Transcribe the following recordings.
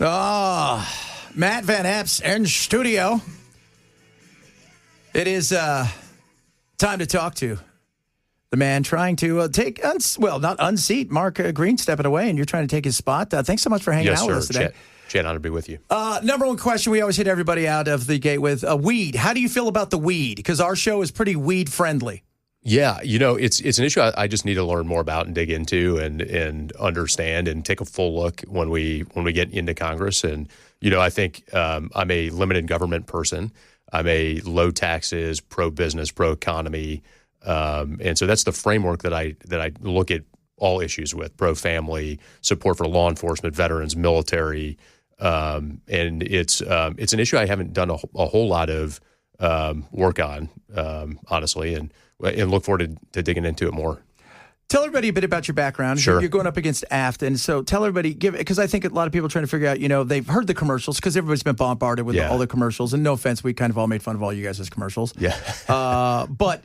Matt Van Epps in studio. It is time to talk to the man trying to not unseat Mark Green, stepping away, and you're trying to take his spot. Thanks so much for hanging out with us today. Chad, honored to be with you. Number one question we always hit everybody out of the gate with, weed. How do you feel about the weed? Because our show is pretty weed-friendly. Yeah, it's an issue I just need to learn more about and dig into and understand and take a full look when we get into Congress. And, I think I'm a limited government person. I'm a low taxes, pro-business, pro-economy. And so that's the framework that I look at all issues with: pro-family, support for law enforcement, veterans, military. And it's an issue I haven't done a whole lot of work on, honestly, and look forward to digging into it more. Tell everybody a bit about your background. Sure. You're going up against Aft, and so tell everybody, because I think a lot of people are trying to figure out, they've heard the commercials because everybody's been bombarded with all the commercials. And no offense, we kind of all made fun of all you guys' commercials. Yeah. But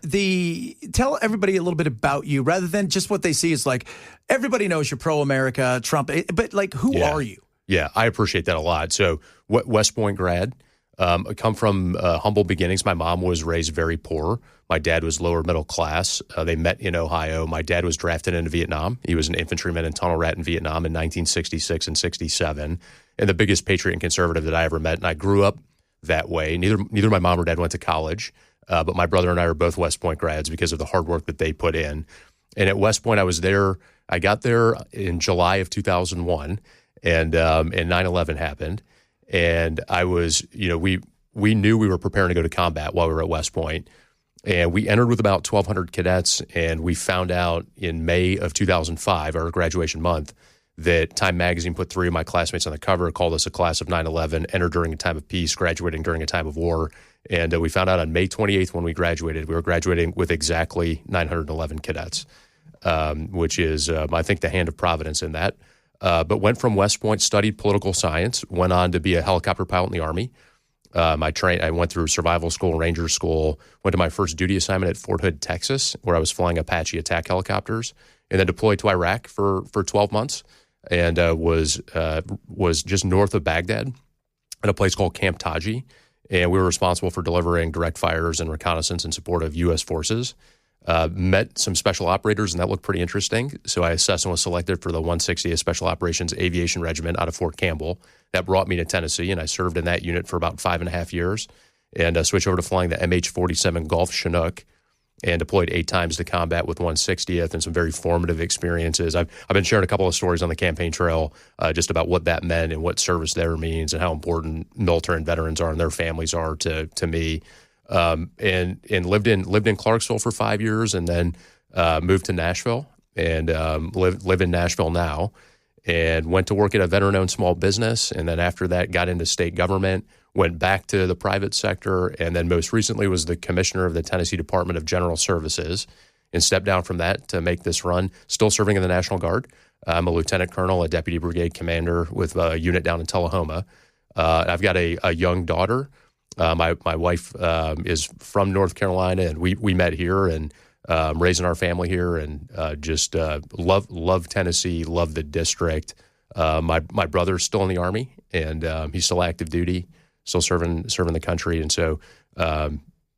tell everybody a little bit about you, rather than just what they see is like, everybody knows you're pro-America, Trump, but like, who are you? Yeah, I appreciate that a lot. So, West Point grad. I come from humble beginnings. My mom was raised very poor. My dad was lower middle class. They met in Ohio. My dad was drafted into Vietnam. He was an infantryman and tunnel rat in Vietnam in 1966 and 67, and the biggest patriot and conservative that I ever met. And I grew up that way. Neither my mom or dad went to college, but my brother and I are both West Point grads because of the hard work that they put in. And at West Point, I was there. I got there in July of 2001, and 9/11 happened. And I was, we knew we were preparing to go to combat while we were at West Point. And we entered with about 1,200 cadets, and we found out in May of 2005, our graduation month, that Time Magazine put 3 of my classmates on the cover, called us a class of 9/11, entered during a time of peace, graduating during a time of war. And we found out on May 28th when we graduated, we were graduating with exactly 911 cadets, which is, I think, the hand of Providence in that. But went from West Point, studied political science, went on to be a helicopter pilot in the Army. I went through survival school, Ranger school, went to my first duty assignment at Fort Hood, Texas, where I was flying Apache attack helicopters, and then deployed to Iraq for 12 months, and was just north of Baghdad at a place called Camp Taji, and we were responsible for delivering direct fires and reconnaissance in support of U.S. forces. Met some special operators, and that looked pretty interesting. So I assessed and was selected for the 160th Special Operations Aviation Regiment out of Fort Campbell. That brought me to Tennessee, and I served in that unit for about 5.5 years, and switched over to flying the MH-47 Gulf Chinook, and deployed 8 times to combat with 160th, and some very formative experiences. I've been sharing a couple of stories on the campaign trail just about what that meant and what service there means, and how important military and veterans are and their families are to me. And lived in Clarksville for 5 years, and then moved to Nashville, and live in Nashville now, and went to work at a veteran-owned small business, and then after that got into state government, went back to the private sector, and then most recently was the commissioner of the Tennessee Department of General Services, and stepped down from that to make this run. Still serving in the National Guard. I'm a lieutenant colonel, a deputy brigade commander with a unit down in Tullahoma. I've got a young daughter. My wife is from North Carolina, and we met here, and raising our family here, and just love Tennessee, love the district. My brother's still in the Army, and he's still active duty, still serving the country, and so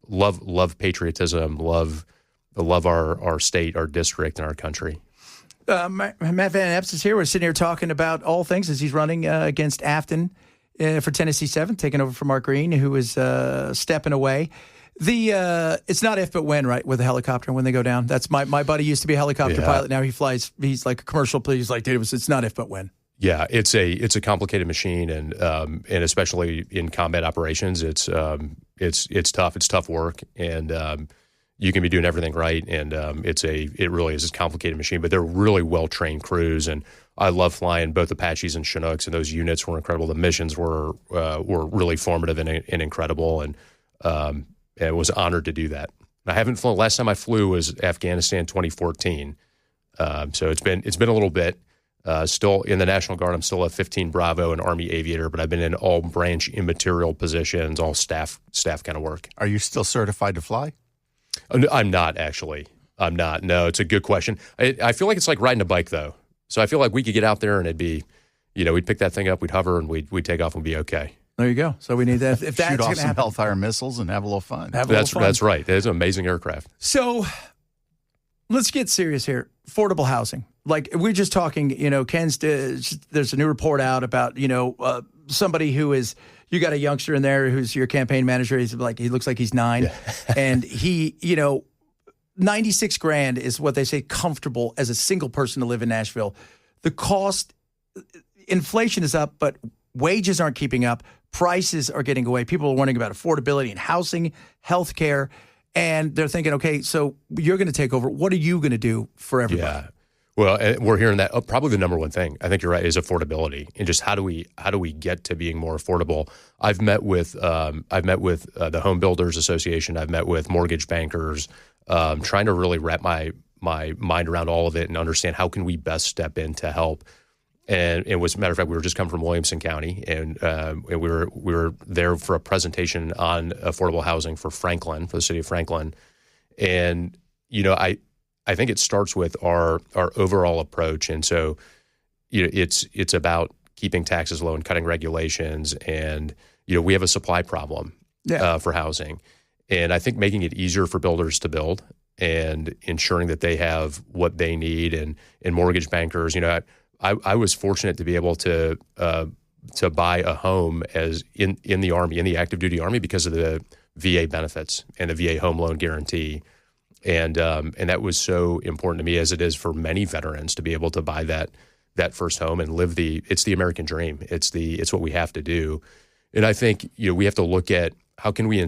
love patriotism, love our state, our district, and our country. Matt Van Epps is here. We're sitting here talking about all things as he's running against Afton for Tennessee 7, taking over from Mark Green, who is stepping away. It's not if but when, right, with a helicopter when they go down. That's my buddy used to be a helicopter pilot. Now he flies. He's like a commercial. He's like, dude, it's not if but when. Yeah, it's a complicated machine, and especially in combat operations, it's tough. It's tough work, and you can be doing everything right, and it really is a complicated machine. But they're really well trained crews, and I love flying both Apaches and Chinooks, and those units were incredible. The missions were really formative and incredible, and I was honored to do that. I haven't flown. Last time I flew was Afghanistan 2014, so it's been a little bit. Still in the National Guard, I'm still a 15 Bravo and Army aviator, but I've been in all branch immaterial positions, all staff kind of work. Are you still certified to fly? I'm not, actually. I'm not. No, it's a good question. I feel like it's like riding a bike, though. So I feel like we could get out there and it'd be, we'd pick that thing up, we'd hover, and we'd take off and be okay. There you go. So we need that. If that's shoot off gonna some happen, Hellfire missiles and have a little fun. That's right. That is an amazing aircraft. So let's get serious here. Affordable housing. Like we're just talking, Ken's, there's a new report out about, somebody who is, you got a youngster in there who's your campaign manager. He looks like he's 9. And he, $96,000 is what they say comfortable as a single person to live in Nashville. The cost, inflation is up, but wages aren't keeping up. Prices are getting away. People are wondering about affordability in housing, healthcare, and they're thinking, okay, so you're going to take over. What are you going to do for everybody? Yeah. Well, we're hearing that probably the number one thing, I think you're right, is affordability, and just how do we get to being more affordable? I've met with the Home Builders Association. I've met with mortgage bankers, trying to really wrap my mind around all of it and understand how can we best step in to help. And it was, a matter of fact, we were just coming from Williamson County, and we were there for a presentation on affordable housing for the city of Franklin. And I think it starts with our overall approach, and so it's about keeping taxes low and cutting regulations, and we have a supply problem for housing, and I think making it easier for builders to build and ensuring that they have what they need, and mortgage bankers. I was fortunate to be able to buy a home as in the Army, in the active duty Army, because of the VA benefits and the VA home loan guarantee, and that was so important to me, as it is for many veterans, to be able to buy that first home and live it's the American dream. It's what we have to do, and I think we have to look at how can we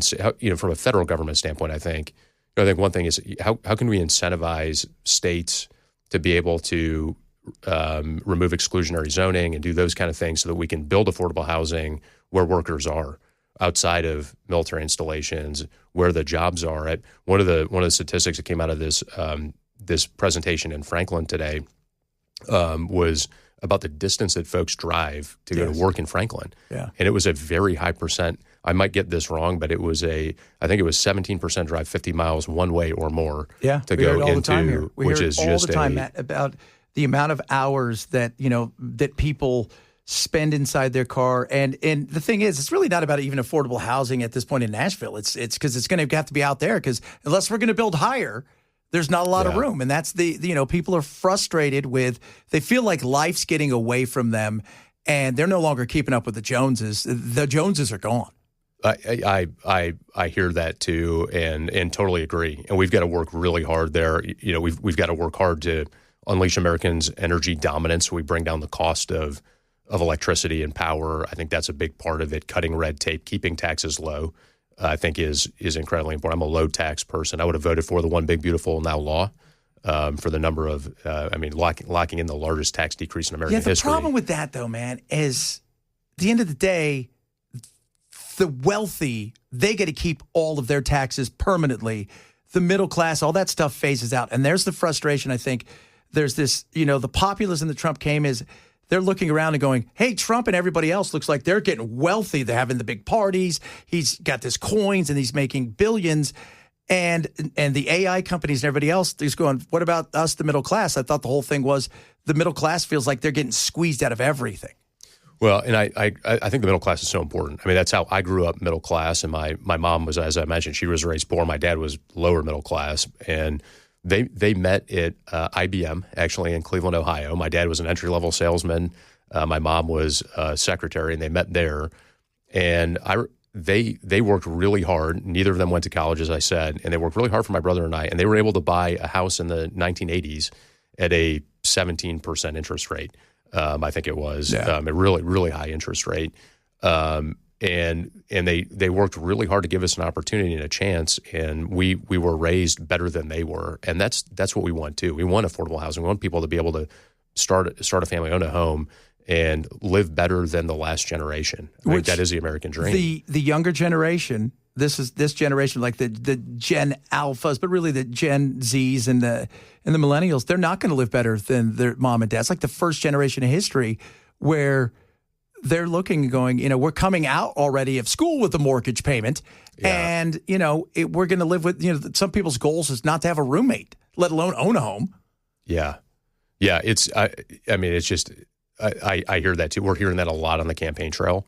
from a federal government standpoint. I think one thing is how can we incentivize states to be able to remove exclusionary zoning and do those kind of things so that we can build affordable housing where workers are, outside of military installations, where the jobs are. One of the statistics that came out of this presentation in Franklin today was about the distance that folks drive to go to work in Franklin. Yeah. And it was a very high percent. I might get this wrong, but I think it was 17% drive 50 miles one way or more to go into, which is just all the time, Matt, about the amount of hours that, that people spend inside their car. And the thing is, it's really not about even affordable housing at this point in Nashville. It's because it's going to have to be out there, because unless we're going to build higher, there's not a lot of room. And that's people are frustrated they feel like life's getting away from them, and they're no longer keeping up with the Joneses. The Joneses are gone. I hear that too, and totally agree. And we've got to work really hard there. We've got to work hard to unleash Americans' energy dominance. We bring down the cost of electricity and power. I think that's a big part of it. Cutting red tape, keeping taxes low, I think is incredibly important. I'm a low tax person. I would have voted for the One Big Beautiful Now law for the number of, locking in the largest tax decrease in American history. The problem with that, though, man, is at the end of the day, the wealthy, they get to keep all of their taxes permanently. The middle class, all that stuff phases out. And there's the frustration, I think. There's this, the populism that Trump came is they're looking around and going, hey, Trump and everybody else looks like they're getting wealthy. They're having the big parties. He's got this coins and he's making billions. And the AI companies and everybody else is going, what about us, the middle class? I thought the whole thing was the middle class feels like they're getting squeezed out of everything. Well, and I think the middle class is so important. I mean, that's how I grew up, middle class, and my mom was, as I mentioned, she was raised poor. My dad was lower middle class, and they met at IBM, actually, in Cleveland, Ohio. My dad was an entry-level salesman. My mom was a secretary, and they met there. And they worked really hard. Neither of them went to college, as I said, and they worked really hard for my brother and I, and they were able to buy a house in the 1980s at a 17% interest rate. I think it was a really, really high interest rate. And they worked really hard to give us an opportunity and a chance, and we were raised better than they were. And that's what we want too. We want affordable housing. We want people to be able to start a family, own a home, and live better than the last generation. I think that is the American dream. The younger generation, this generation, like the Gen Alphas, but really the Gen Zs and the millennials, they're not going to live better than their mom and dad. It's like the first generation of history where they're looking and going, we're coming out already of school with a mortgage payment. Yeah. And, we're going to live with, some people's goals is not to have a roommate, let alone own a home. Yeah. Yeah. It's just, I hear that too. We're hearing that a lot on the campaign trail,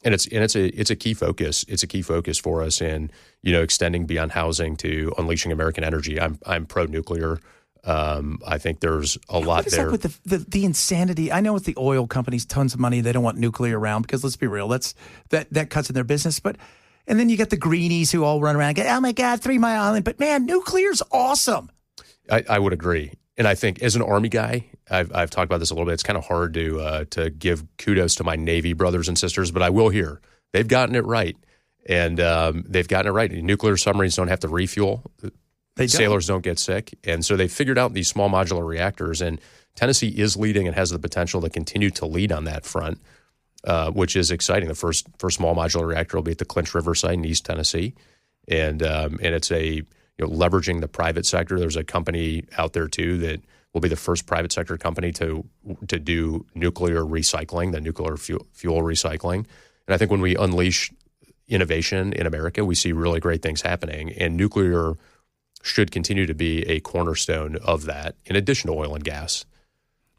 and it's a key focus. It's a key focus for us in extending beyond housing to unleashing American energy. I'm pro nuclear. I think there's a lot there. What is up with the insanity? I know with the oil companies, tons of money. They don't want nuclear around because let's be real, that cuts in their business. And then you get the greenies who all run around and go, oh my God, 3 Mile Island. But man, nuclear's awesome. I would agree. And I think as an Army guy, I've talked about this a little bit. It's kind of hard to give kudos to my Navy brothers and sisters, but I will here. They've gotten it right. And they've gotten it right. Nuclear submarines don't have to refuel. Sailors don't get sick. And so they figured out these small modular reactors. And Tennessee is leading and has the potential to continue to lead on that front, which is exciting. The first small modular reactor will be at the Clinch River site in East Tennessee. And it's leveraging the private sector. There's a company out there, too, that will be the first private sector company to do nuclear recycling, the nuclear fuel recycling. And I think when we unleash innovation in America, we see really great things happening. And nuclear should continue to be a cornerstone of that, in addition to oil and gas.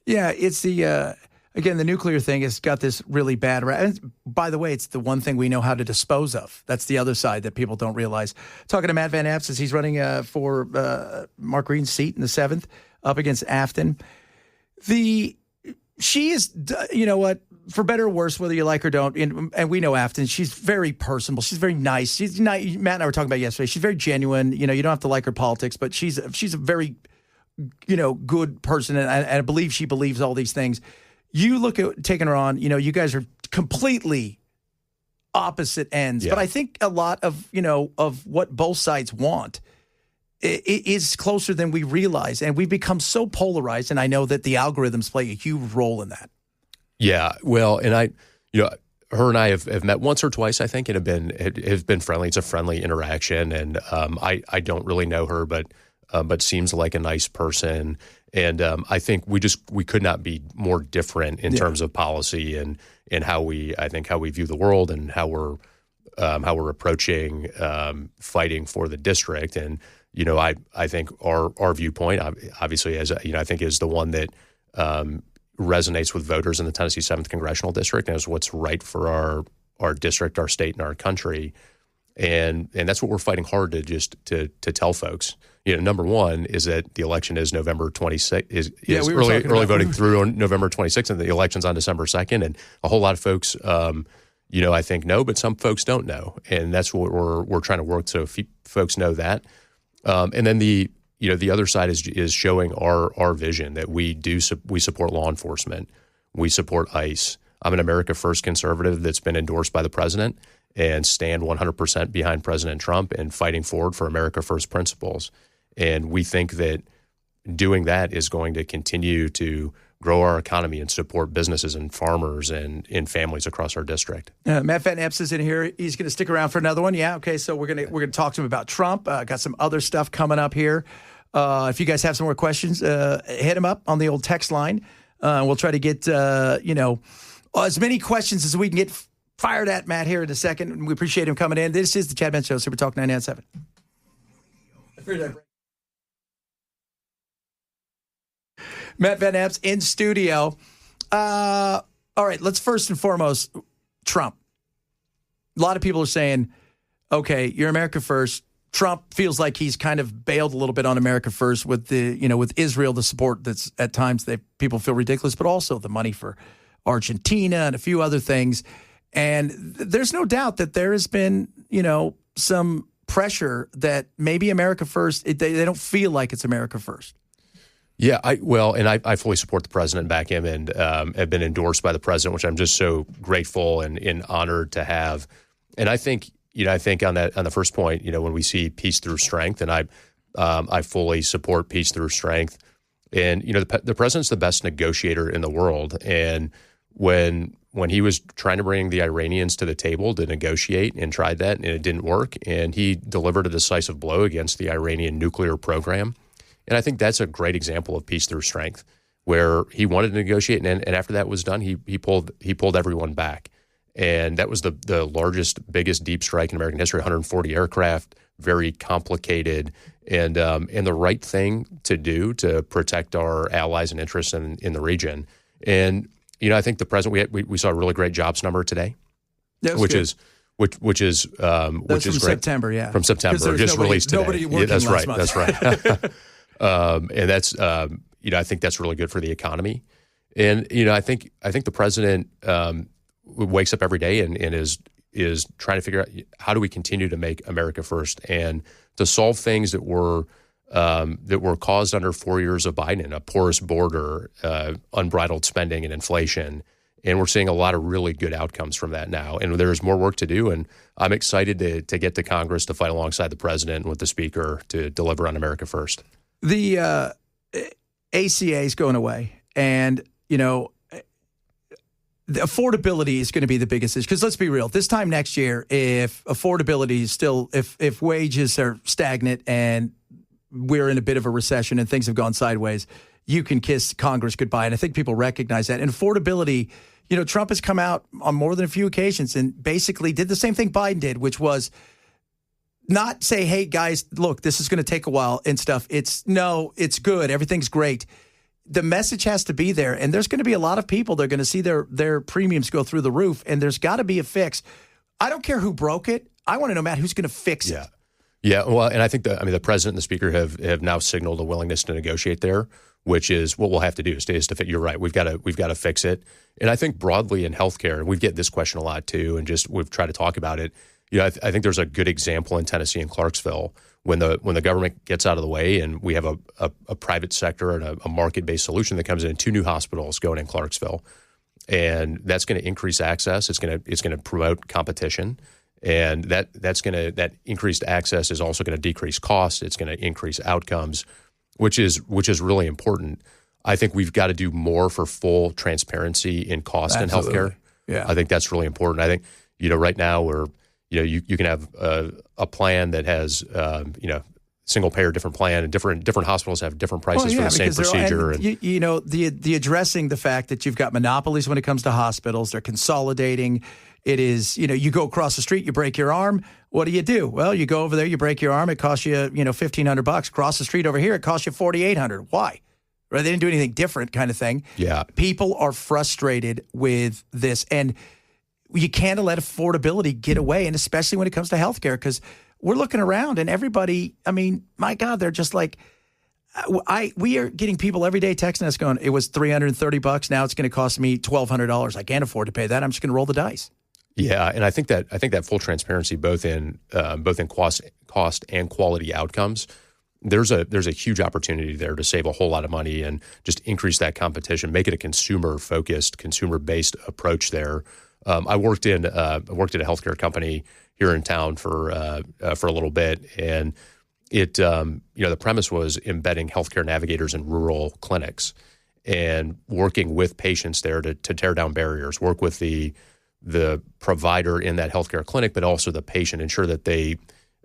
Yeah, it's the nuclear thing has got this really bad rap. And by the way, it's the one thing we know how to dispose of. That's the other side that people don't realize. Talking to Matt Van Epps as he's running for Mark Green's seat in the 7th up against Afton. She is, you know what, for better or worse, whether you like her or don't, and we know Afton, she's very personable. She's very nice. She's not, Matt and I were talking about yesterday. She's very genuine. You don't have to like her politics, but she's a very, good person, and I believe she believes all these things. You look at taking her on, you guys are completely opposite ends. Yeah. But I think a lot of, of what both sides want is closer than we realize. And we've become so polarized. And I know that the algorithms play a huge role in that. Yeah. Well, and her and I have met once or twice, I think, and have been friendly. It's a friendly interaction. And I don't really know her, but seems like a nice person. And I think we could not be more different in terms of policy and how we view the world and how we're approaching fighting for the district. And I think our viewpoint, obviously, I think is the one that resonates with voters in the Tennessee 7th Congressional District and is what's right for our district, our state, and our country. And that's what we're fighting hard to tell folks. Number one is that the election is November 26th, early voting through on November 26th, and the election's on December 2nd. And a whole lot of folks, I think know, but some folks don't know. And that's what we're trying to work so folks know that. And then the other side is showing our vision that we support law enforcement. We support ICE. I'm an America First conservative that's been endorsed by the president and stand 100% behind President Trump and fighting forward for America First principles. And we think that doing that is going to continue to grow our economy and support businesses and farmers and families across our district. Matt Van Epps is in here. He's going to stick around for another one. Yeah, okay. So we're gonna talk to him about Trump. Got some other stuff coming up here. If you guys have some more questions, hit him up on the old text line. We'll try to get as many questions as we can get fired at Matt here in a second. And we appreciate him coming in. This is the Chad Benson Show, Super Talk 99.7. Matt Van Epps in studio. All right, let's first and foremost, Trump. A lot of people are saying, okay, you're America First. Trump feels like he's kind of bailed a little bit on America First with with Israel, the support that's at times people feel ridiculous, but also the money for Argentina and a few other things. And there's no doubt that there has been, some pressure that maybe America First, they don't feel like it's America First. Yeah, I fully support the president, back him, and have been endorsed by the president, which I'm just so grateful and honored to have. And I think, on the first point, when we see peace through strength, and I fully support peace through strength. And the president's the best negotiator in the world. And when he was trying to bring the Iranians to the table to negotiate and tried that, and it didn't work, and he delivered a decisive blow against the Iranian nuclear program. And I think that's a great example of peace through strength, where he wanted to negotiate, and after that was done, he pulled everyone back. And that was the largest, biggest deep strike in American history, 140 aircraft, very complicated, and the right thing to do to protect our allies and interests in the region. And I think the president, we saw a really great jobs number today, which good. is which is from great. September, yeah. From September, just released today. Nobody working that's last right. month. That's right. And that's I think that's really good for the economy. And I think the president wakes up every day and is trying to figure out how do we continue to make America first and to solve things that were caused under 4 years of Biden, a porous border, unbridled spending and inflation. And we're seeing a lot of really good outcomes from that now. And there's more work to do. And I'm excited to get to Congress to fight alongside the president and with the speaker to deliver on America first. The ACA is going away. And, the affordability is going to be the biggest issue. Because let's be real, this time next year, if affordability is still, if wages are stagnant and we're in a bit of a recession and things have gone sideways, you can kiss Congress goodbye. And I think people recognize that. And affordability, Trump has come out on more than a few occasions and basically did the same thing Biden did, which was not say, hey, guys, look, this is going to take a while and stuff. It's good. Everything's great. The message has to be there. And there's going to be a lot of people that are going to see their premiums go through the roof. And there's got to be a fix. I don't care who broke it. I want to know, Matt, who's going to fix it. Yeah, well, and I think the president and the speaker have now signaled a willingness to negotiate there, which is what we'll have to do. Is to fit. You're right. We've got to fix it. And I think broadly in healthcare, and we get this question a lot too, and we've tried to talk about it. I think there's a good example in Tennessee and Clarksville when the government gets out of the way, and we have a private sector and a market-based solution that comes in. 2 new hospitals going in Clarksville, and that's going to increase access. It's going to promote competition. And that increased access is also going to decrease costs. It's going to increase outcomes, which is really important. I think we've got to do more for full transparency in cost in healthcare. Yeah, I think that's really important. I think right now you can have a plan that has single payer, different plan, and different hospitals have different prices for the same procedure. The addressing the fact that you've got monopolies when it comes to hospitals, they're consolidating. It is, you go across the street, you break your arm. What do? Well, you go over there, you break your arm. It costs you, $1,500. Cross the street over here, it costs you $4,800. Why? Right? They didn't do anything different, kind of thing. Yeah. People are frustrated with this, and you can't let affordability get away, and especially when it comes to healthcare, because we're looking around and everybody. I mean, my God, they're just like. We are getting people every day texting us going, it was $330. Now it's going to cost me $1,200. I can't afford to pay that. I'm just going to roll the dice. Yeah, and I think that full transparency, both in cost and quality outcomes, there's a huge opportunity there to save a whole lot of money and just increase that competition, make it a consumer-focused, consumer-based approach there. I worked at a healthcare company here in town for a little bit, and it the premise was embedding healthcare navigators in rural clinics and working with patients there to tear down barriers, work with the provider in that healthcare clinic, but also the patient, ensure that they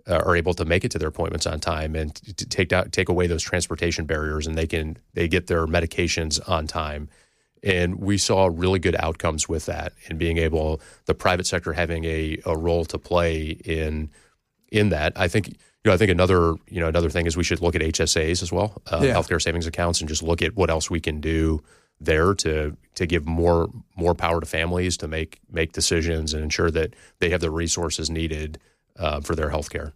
are able to make it to their appointments on time and to take away those transportation barriers, and they get their medications on time. And we saw really good outcomes with that, and being able, the private sector having a role to play in that. I think another thing is we should look at HSAs as well, healthcare savings accounts, and just look at what else we can do there to give more power to families to make decisions and ensure that they have the resources needed for their health care.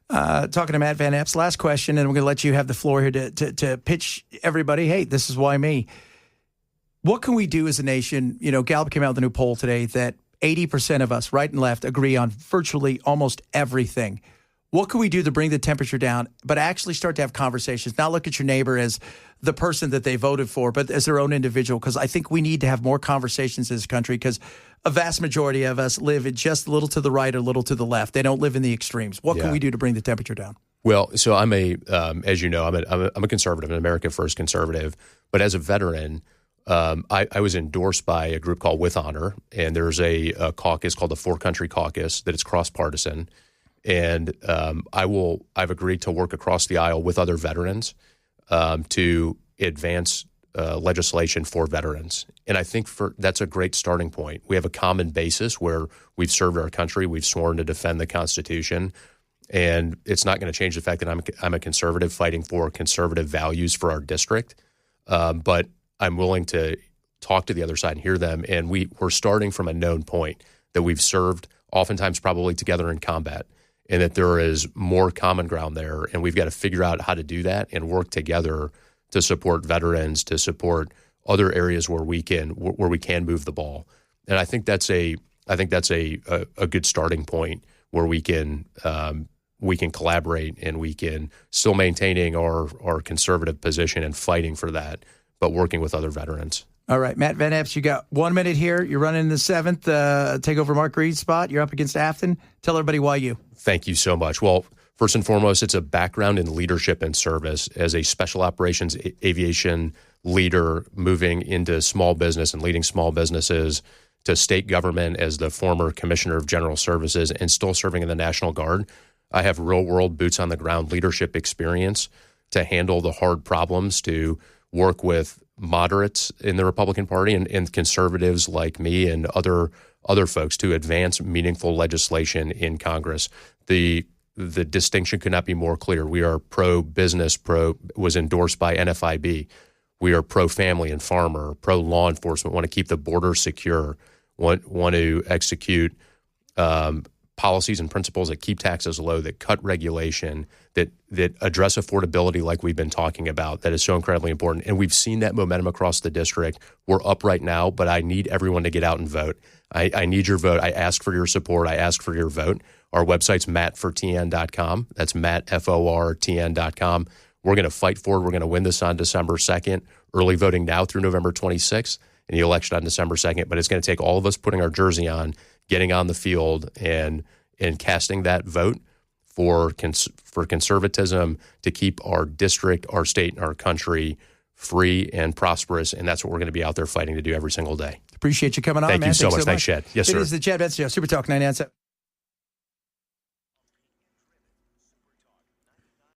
Talking to Matt Van Epps, last question, and we're going to let you have the floor here to pitch everybody, hey, this is why me. What can we do as a nation? Gallup came out with a new poll today that 80% of us, right and left, agree on virtually almost everything. What can we do to bring the temperature down, but actually start to have conversations? Not look at your neighbor as the person that they voted for, but as their own individual, because I think we need to have more conversations in this country, because a vast majority of us live just a little to the right or a little to the left. They don't live in the extremes. What can we do to bring the temperature down? Well, so I'm as you know, I'm a conservative, an America First conservative, but as a veteran, I was endorsed by a group called With Honor, and there's a caucus called the Four Country Caucus that is cross-partisan. And I've agreed to work across the aisle with other veterans to advance legislation for veterans. And I think that's a great starting point. We have a common basis where we've served our country, we've sworn to defend the Constitution, and it's not going to change the fact that I'm a conservative fighting for conservative values for our district. But I'm willing to talk to the other side and hear them. And we're starting from a known point that we've served oftentimes probably together in combat, and that there is more common ground there. And we've got to figure out how to do that and work together to support veterans, to support other areas where we can move the ball. And I think that's a good starting point where we can collaborate, and we can still maintaining our conservative position and fighting for that, but working with other veterans. All right, Matt Van Epps, you got 1 minute here. You're running in the 7th, take over Mark Reed's spot. You're up against Afton. Tell everybody why you. Thank you so much. Well, first and foremost, it's a background in leadership and service as a special operations aviation leader, moving into small business and leading small businesses, to state government as the former commissioner of general services, and still serving in the National Guard. I have real-world boots-on-the-ground leadership experience to handle the hard problems, to work with moderates in the Republican Party and conservatives like me and other folks to advance meaningful legislation in Congress. The distinction could not be more clear. We are pro-business, was endorsed by NFIB. We are pro-family and farmer, pro-law enforcement, want to keep the border secure, want to execute policies and principles that keep taxes low, that cut regulation, that address affordability like we've been talking about, that is so incredibly important. And we've seen that momentum across the district. We're up right now, but I need everyone to get out and vote. I need your vote. I ask for your support. I ask for your vote. Our website's mattfortn.com. That's mattfortn.com. We're going to fight for it. We're going to win this on December 2nd. Early voting now through November 26th, and the election on December 2nd. But it's going to take all of us putting our jersey on, getting on the field, and casting that vote for conservatism to keep our district, our state, and our country free and prosperous. And that's what we're going to be out there fighting to do every single day. Appreciate you coming on, man. Thank you so much. Thanks, Chad. Yes, sir. It is the Chad Benson Show, Super Talk 99.7.